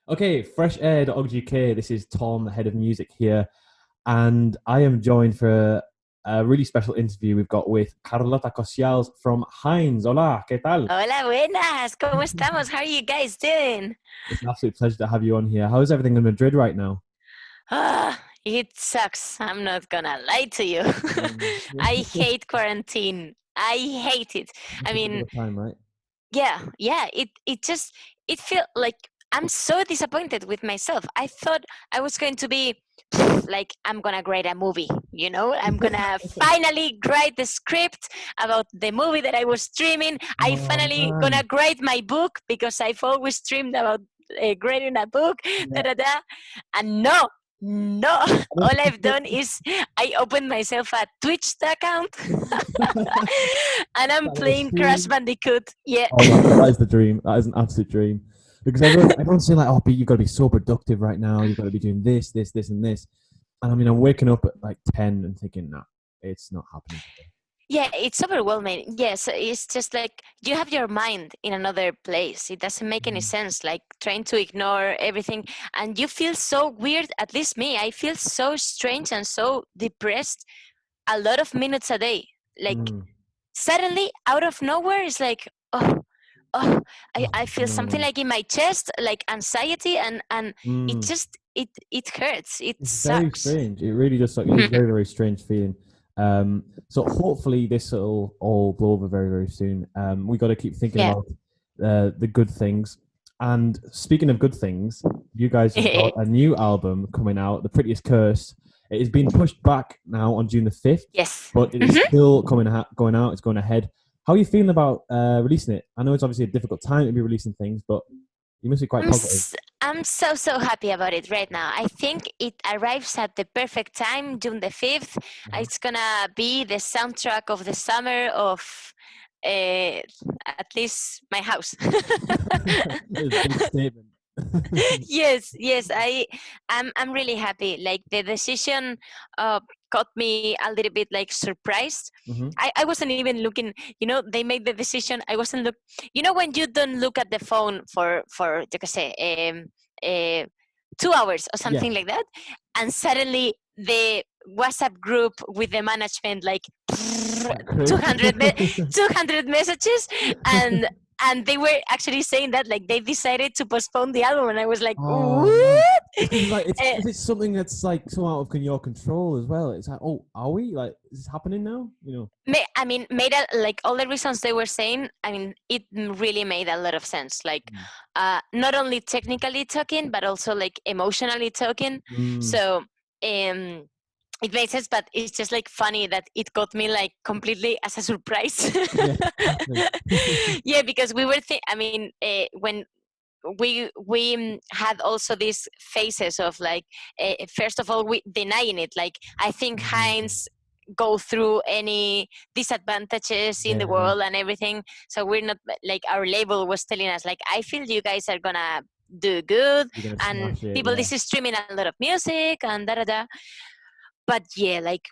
Okay, fresh air.org.uk. This is Tom, head of music here, and I am joined for a really special interview we've got with Carlotta Cosials from Hinds. Hola, ¿qué tal? Hola, buenas. ¿Cómo estamos? How are you guys doing? It's an absolute pleasure to have you on here. How is everything in Madrid right now? It sucks. I'm not gonna lie to you. Mm. I hate quarantine. I hate it. I It's a mean, difficult time, right? yeah. It just it felt like I'm so disappointed with myself. I thought I was going to be like I'm gonna write a movie. I'm gonna finally write the script about the movie that I was dreaming. I Oh finally gonna man, write my book because I've always dreamed about writing a book. Da yeah. da da. And no. I don't All think I've done is I opened myself a Twitch account and I'm that little playing Crash stream. Bandicoot. Yeah. Oh my god, that is the dream. That is an absolute dream. Because everyone's saying like, oh, but you've got to be so productive right now. You've got to be doing this, and this. And I mean, I'm waking up at like 10 and thinking, nah, it's not happening today. Yeah, it's overwhelming. Yes, it's just like you have your mind in another place. It doesn't make any Mm. sense, like trying to ignore everything. And you feel so weird, at least me. I feel so strange and so depressed a lot of minutes a day. Like Mm. suddenly, out of nowhere, it's like, oh, I feel something No. like in my chest, like anxiety, and it Mm. just, it hurts. It It's very sucks. strange. It really just like it is very, very strange feeling. So hopefully this will all blow over very, very soon. We got to keep thinking Yeah. about the good things. And speaking of good things, you guys have got a new album coming out, The Prettiest Curse. It has been pushed back now on June the 5th, Yes. but it is still going out. It's going ahead. How are you feeling about releasing it? I know it's obviously a difficult time to be releasing things, but you must be quite I'm positive. s- I'm so happy about it right now. I think it arrives at the perfect time, June the 5th. Uh-huh. It's gonna be the soundtrack of the summer of at least my house. It's a big statement. Yes, I'm really happy. Like the decision got me a little bit like surprised. Hmm. I wasn't even looking, they made the decision. I wasn't look when you don't look at the phone for yo que sé, 2 hours or Yeah. something like that, and suddenly the WhatsApp group with the management like Like crazy. 200 200 messages, and they were actually saying that like they decided to postpone the album, and I was like, Oh man, what? because it's like it's Uh, because it's something that's like so out of your control as well. It's like, oh, are we like is this happening now? I mean, made a, like all the reasons they were saying. I mean, it really made a lot of sense. Like, Mm. not only technically talking, but also like emotionally talking. Mm. So, it makes sense, but it's just like funny that it got me like completely as a surprise. Yeah, exactly. Yeah, because we were. I mean, when we had also these phases of like first of all we denying it, like I think Mm. Hinds go through any disadvantages in the Yeah, world and everything, so we're not like our label was telling us like I feel you guys are gonna do good you're gonna and smash it. people Yeah, this is streaming a lot of music and da da da, but yeah, like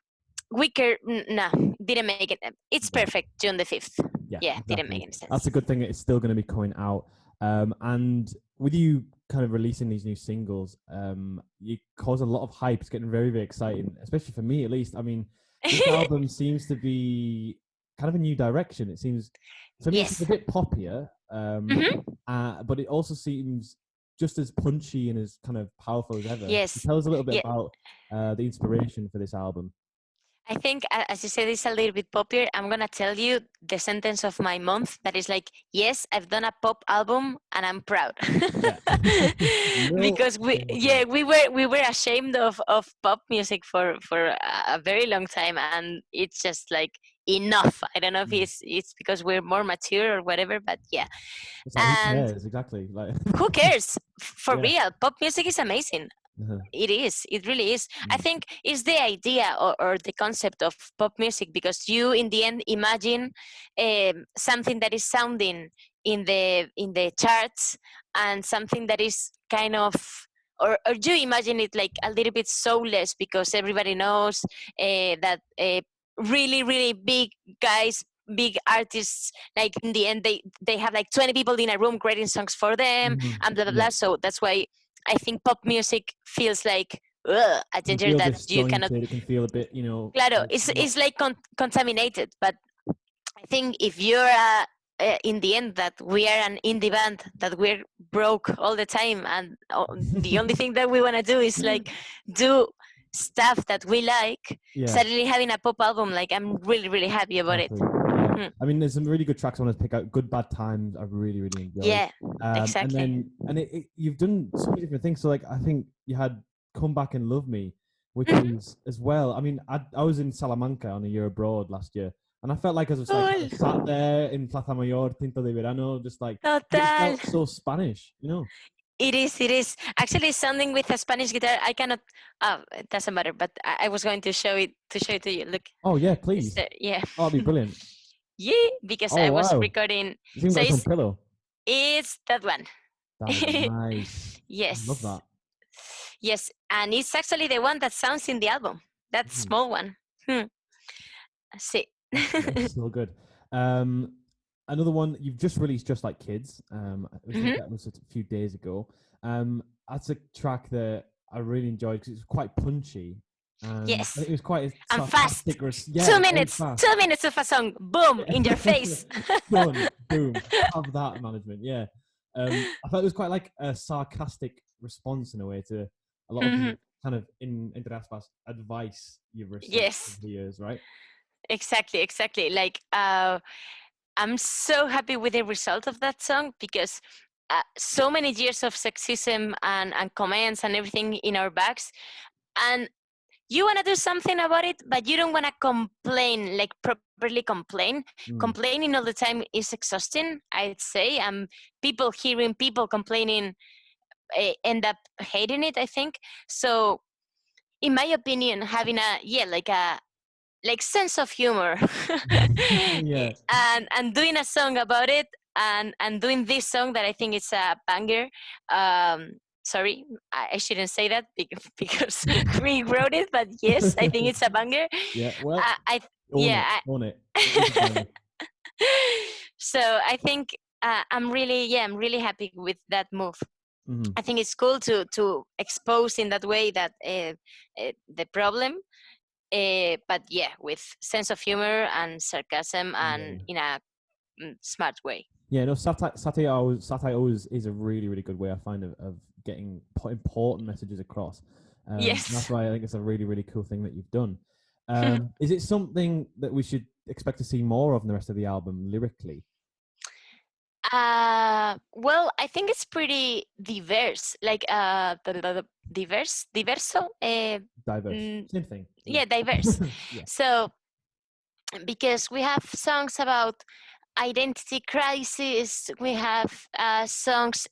weaker, nah, didn't make it. It's yeah, perfect, June the 5th. yeah, Yeah, didn't make exactly. any That's a sense. good thing. It's still going to be coming out. And with you kind of releasing these new singles, you cause a lot of hype. It's getting very, very exciting, especially for me at least. I mean, this album seems to be kind of a new direction. It seems, for me, it seems a Yes. bit poppier, Hmm. but it also seems just as punchy and as kind of powerful as ever. Can you Yes. tell us a little bit Yeah. about the inspiration for this album? I think, as you said, it's a little bit popular. I'm gonna tell you the sentence of my month. That is like, yes, I've done a pop album, and I'm proud. Yeah. No Because shame whatsoever. we were ashamed of pop music for a very long time, and it's just like enough. I don't know if Mm. it's because we're more mature or whatever, but yeah. It's like who And cares exactly? Like who cares? For yeah. real, pop music is amazing. Uh-huh. It is. It really is. I Mm. think it's the idea or the concept of pop music, because you, in the end, imagine something that is sounding in the charts, and something that is kind of, or you imagine it like a little bit soulless, because everybody knows that really big guys, big artists, like in the end they have like 20 people in a room creating songs for them, Mhm. and blah blah Yeah. blah. So that's why I think pop music feels like a It can gender feel that you cannot. disjointed. It can feel a bit, you know, Claro, like not. it's like contaminated. But I think if you're in the end that we are an indie band, that we're broke all the time, and the only thing that we want to do is like do stuff that we like. Yeah, Suddenly having a pop album, like I'm really really happy about it. exactly. Yeah, Hmm. I mean, there's some really good tracks I want to pick out. Good Bad Times, I really, really enjoyed. Yeah, And exactly. then, you've done so many different things. So, like, I think you had Come Back and Love Me, which Mhm. was as well. I mean, I was in Salamanca on a year abroad last year, and I felt like I was like kind Cool. of sat there in Plaza Mayor, Tinto de Verano, just like it Total. felt so Spanish, you know? It is. It is actually sounding with a Spanish guitar. I cannot. It doesn't matter. But I was going to show it to you. Look, Oh yeah, it's please. there. Yeah, Oh, that'd be brilliant. yeah. Because Oh I was wow, recording. it's even So got its own pillow. it's that one. That is nice. I love Yes, that. yes, and it's actually the one that sounds in the album. That Mm. small one. Hmm. See. That's so good. Um, Another one you've just released, Just Like Kids. I think Mhm. that was a few days ago. That's a track that I really enjoyed because it's quite punchy, and I Yes, think it was quite a and fast. sarcastic. Yeah, very 2 minutes. fast. 2 minutes of a song. Boom in your Yeah. face. Done. Boom. Have that management. Yeah. I thought it was quite like a sarcastic response in a way to a lot of Mhm. the kind of in entre aspas advice you've received over Yes. the years, right? Exactly, exactly. Like, I'm so happy with the result of that song because so many years of sexism and comments and everything in our backs, and you want to do something about it, but you don't want to complain, like properly complain. Mm. Complaining all the time is exhausting, I'd say. People hearing people complaining end up hating it, I think. So, in my opinion, having a yeah, like sense of humor Yeah. and doing a song about it and doing this song that I think it's a banger. Sorry, I shouldn't say that because we wrote it, but yes, I think it's a banger. Yeah. Well, I own yeah it. Own it. It is a banger. so I think I'm really happy with that move. Mhm. I think it's cool to expose in that way that the problem, but yeah, with sense of humor and sarcasm and Yeah. in a smart way. Yeah, no, satire always is a really, really good way I find of getting important messages across. That's Yes. why I think it's a really, really cool thing that you've done. Is it something that we should expect to see more of in the rest of the album lyrically? Well, I think it's pretty diverse, like diverso. Diverse, Mm, same thing. Yeah, yeah, diverse. yeah, So because we have songs about identity crisis, we have songs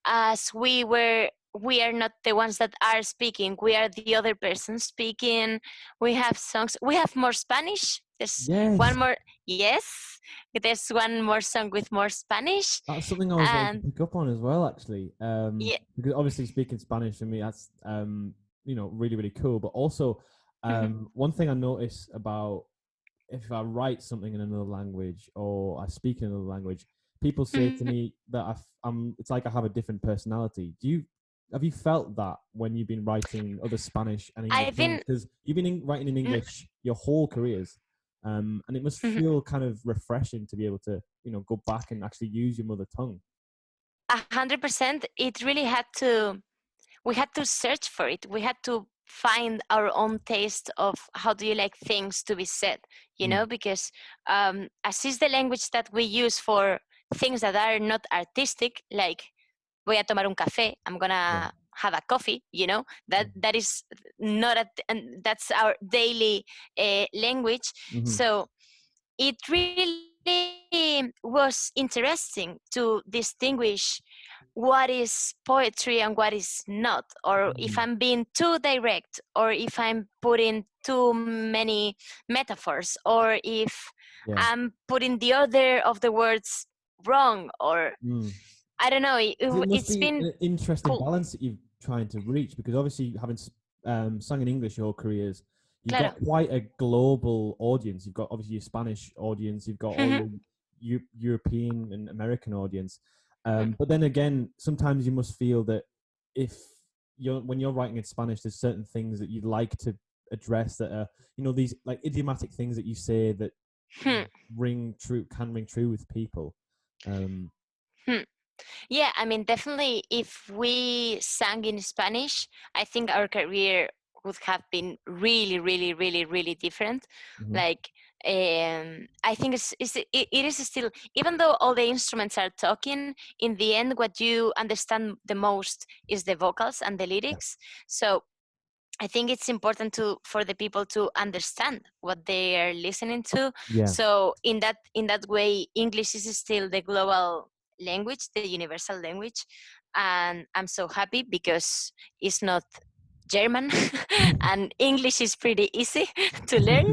as we are not the ones that are speaking, we are the other person speaking. We have songs, we have more Spanish. There's yes. one more. Yes, there's one more song with more Spanish. That's something I was wanting to And pick up on as well, actually. yeah. Because obviously speaking Spanish for me, that's really, really cool. But also, one thing I notice about if I write something in another language or I speak in another language, people say to me that it's like I have a different personality. Have you felt that when you've been writing other Spanish and English I've songs? been Because you've been writing in English your whole careers, and it must feel kind of refreshing to be able to go back and actually use your mother tongue. 100%. It really had to, we had to search for it. We had to find our own taste of how do you like things to be said, Mm, because as is the language that we use for things that are not artistic, like voy a tomar un café, I'm yeah. gonna have a coffee, that is not and that's our daily language. Mm-hmm. So it really was interesting to distinguish what is poetry and what is not, or if Mm-hmm. I'm being too direct, or if I'm putting too many metaphors, or if Yeah. I'm putting the order of the words wrong, or Mm. I don't know. It must It's be been an interesting cool. balance that you're trying to reach because obviously having sung in English your careers, you've got Claro. quite a global audience. You've got obviously your Spanish audience, you've got all your European and American audience. But then again, sometimes you must feel that if when you're writing in Spanish, there's certain things that you'd like to address that are, these like idiomatic things that you say that Hmm. can ring true with people. Hmm. Yeah, I mean, definitely, if we sang in Spanish, I think our career would have been really, really, really, really different. Mhm. Like, I think it is still, even though all the instruments are talking, in the end, what you understand the most is the vocals and the Yeah. lyrics. So I think it's important for the people to understand what they are listening to. Yeah. So in that way, English is still the global language, the universal language, and I'm so happy because it's not German, and English is pretty easy to learn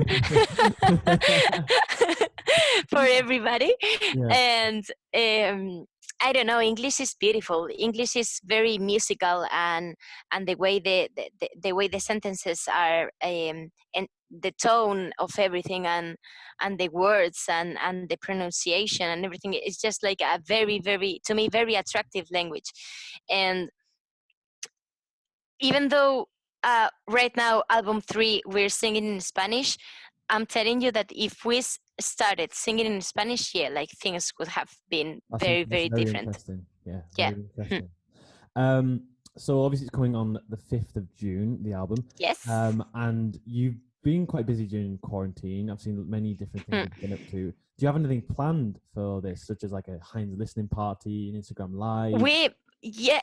for everybody. Yeah. And I don't know, English is beautiful. English is very musical, and the way the way the sentences are, and the tone of everything, and the words, and the pronunciation and everything, it's just like a very, very, to me, very attractive language. And even though right now, album 3, we're singing in Spanish, I'm telling you that if we started singing in Spanish, yeah, like things would have been very, That's very very different. interesting. Yeah, Yeah. very Hmm. interesting. So obviously it's coming on the 5th of June, the album. Yes. And you've been quite busy during quarantine. I've seen many different things Hmm. you've been up to. Do you have anything planned for this, such as like a Hinds listening party, an Instagram live? Yeah,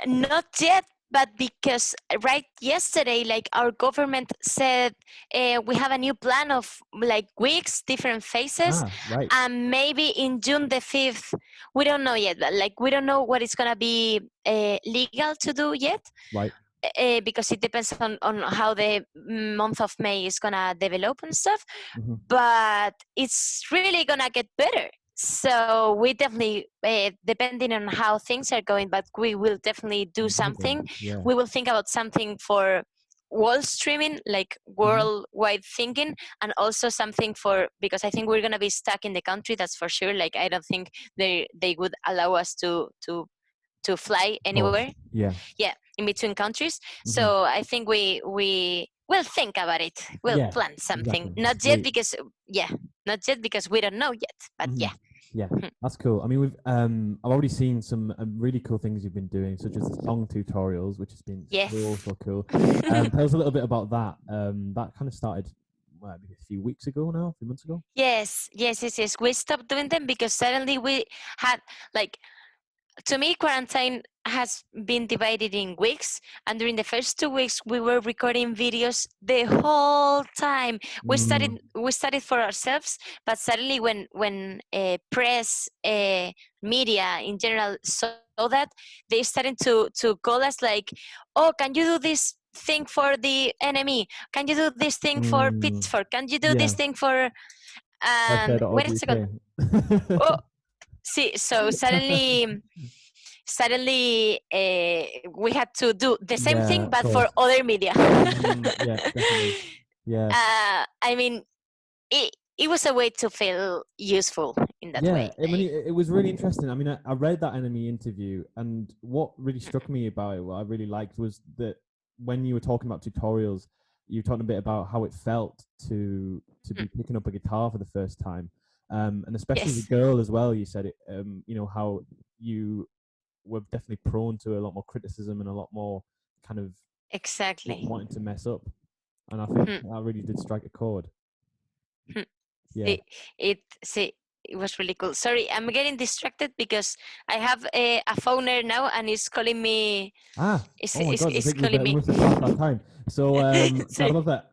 not yet, but because right yesterday, like, our government said, we have a new plan of like weeks, different phases, Ah, right, and maybe in June the 5th, we don't know yet. Like, we don't know what is gonna be legal to do yet, right. because it depends on how the month of May is gonna develop and stuff. Mm-hmm. But it's really gonna get better. So we definitely, depending on how things are going, but we will definitely do Amazing. something. Yeah. We will think about something for world streaming, like Mm-hmm. worldwide thinking, and also something for, because I think we're gonna be stuck in the country. That's for sure. Like, I don't think they would allow us to fly Of course. anywhere, Yeah. yeah, in between countries. Mm-hmm. So I think we will think about it. We'll Yeah. plan something. Exactly. Not yet Sweet. because, yeah, not yet because we don't know yet. But Mm-hmm. yeah. Yeah, Hmm. that's cool. I mean, I've already seen some really cool things you've been doing, such as the song tutorials, which has been Yes. so cool. Tell us a little bit about that. That kind of started maybe a few weeks ago now, a few months ago. Yes. We stopped doing them because suddenly we had, like, to me, quarantine has been divided in weeks, and during the first 2 weeks we were recording videos the whole time. we Mm, started we started for ourselves, but suddenly when press, media in general, saw that, they started to call us like, oh, can you do this thing for the enemy, can you do this thing for mm, Pitchfork, can you do this yeah, thing for, website and dot wait org a second. UK. Oh, see, so suddenly we had to do the same Yeah, thing of but for course. other media. Yeah, definitely. Yeah. I mean, it was a way to feel useful in that Yeah, way, I mean, like. it was really interesting. I mean, I read that enemy interview, and what really struck me about it, what I really liked, was that when you were talking about tutorials, you were talking a bit about how it felt to be Mm, picking up a guitar for the first time, and especially as a yes, girl as well. You said it, how you were definitely prone to a lot more criticism and a lot more kind of exactly. wanting to mess up, and I think Hmm, that really did strike a chord. hmm. Yeah. See, it was really cool. Sorry, I'm getting distracted because I have a phoner now, and it's calling me. Ah, It's, oh my it's, God, I it's think calling we me. must have passed that time. So, Sorry. Carlotta,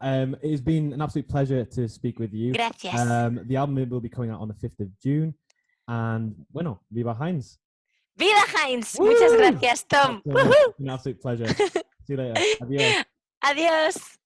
it has been an absolute pleasure to speak with you. Gracias. The album will be coming out on the 5th of June. And, bueno, viva Heinz. Viva Hinds. Muchas Woo! gracias, Thanks Tom. so much. Woohoo. It's been an absolute pleasure. See you later. Adios. Adiós.